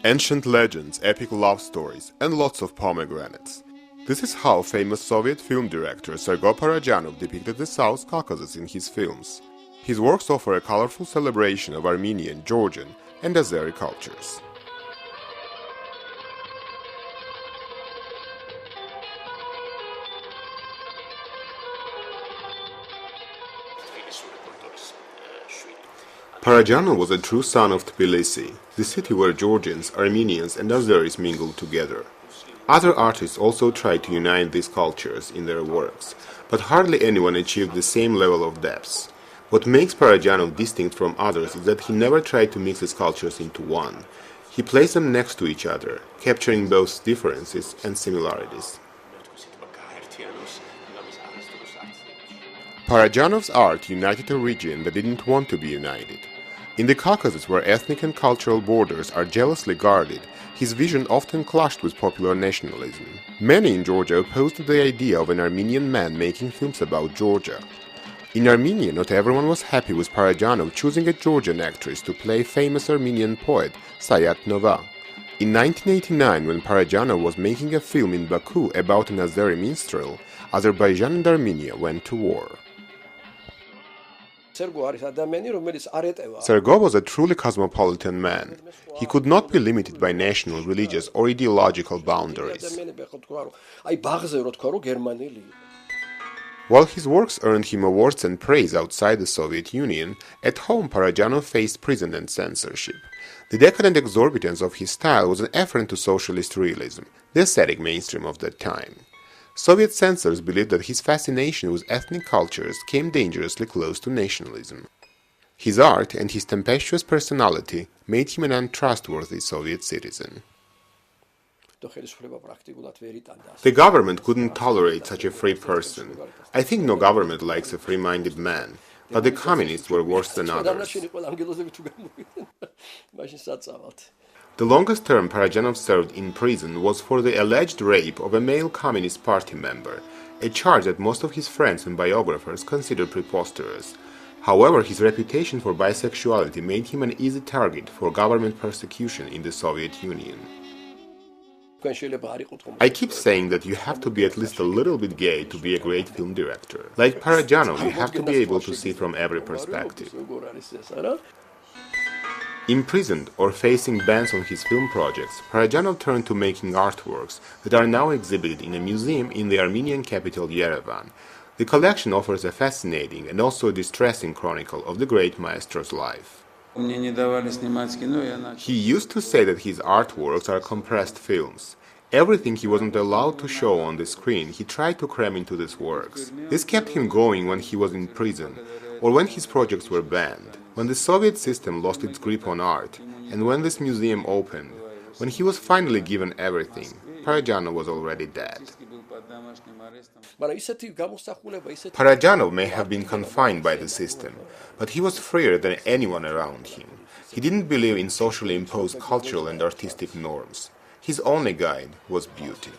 Ancient legends, epic love stories, and lots of pomegranates. This is how famous Soviet film director Sergei Parajanov depicted the South Caucasus in his films. His works offer a colorful celebration of Armenian, Georgian, and Azeri cultures. Parajanov was a true son of Tbilisi, the city where Georgians, Armenians, and Azeris mingled together. Other artists also tried to unite these cultures in their works, but hardly anyone achieved the same level of depth. What makes Parajanov distinct from others is that he never tried to mix his cultures into one. He placed them next to each other, capturing both differences and similarities. Parajanov's art united a region that didn't want to be united. In the Caucasus, where ethnic and cultural borders are jealously guarded, his vision often clashed with popular nationalism. Many in Georgia opposed the idea of an Armenian man making films about Georgia. In Armenia, not everyone was happy with Parajanov choosing a Georgian actress to play famous Armenian poet Sayat Nova. In 1989, when Parajanov was making a film in Baku about an Azeri minstrel, Azerbaijan and Armenia went to war. Sergei was a truly cosmopolitan man. He could not be limited by national, religious, or ideological boundaries. While his works earned him awards and praise outside the Soviet Union, at home Parajanov faced prison and censorship. The decadent exorbitance of his style was an affront to socialist realism, the aesthetic mainstream of that time. Soviet censors believed that his fascination with ethnic cultures came dangerously close to nationalism. His art and his tempestuous personality made him an untrustworthy Soviet citizen. The government couldn't tolerate such a free person. I think no government likes a free-minded man, but the communists were worse than others. The longest term Parajanov served in prison was for the alleged rape of a male Communist Party member, a charge that most of his friends and biographers considered preposterous. However, his reputation for bisexuality made him an easy target for government persecution in the Soviet Union. I keep saying that you have to be at least a little bit gay to be a great film director. Like Parajanov, you have to be able to see from every perspective. Imprisoned or facing bans on his film projects, Parajanov turned to making artworks that are now exhibited in a museum in the Armenian capital Yerevan. The collection offers a fascinating and also distressing chronicle of the great maestro's life. He used to say that his artworks are compressed films. Everything he wasn't allowed to show on the screen, he tried to cram into these works. This kept him going when he was in prison, or when his projects were banned. When the Soviet system lost its grip on art, and when this museum opened, when he was finally given everything, Parajanov was already dead. Parajanov may have been confined by the system, but he was freer than anyone around him. He didn't believe in socially imposed cultural and artistic norms. His only guide was beauty.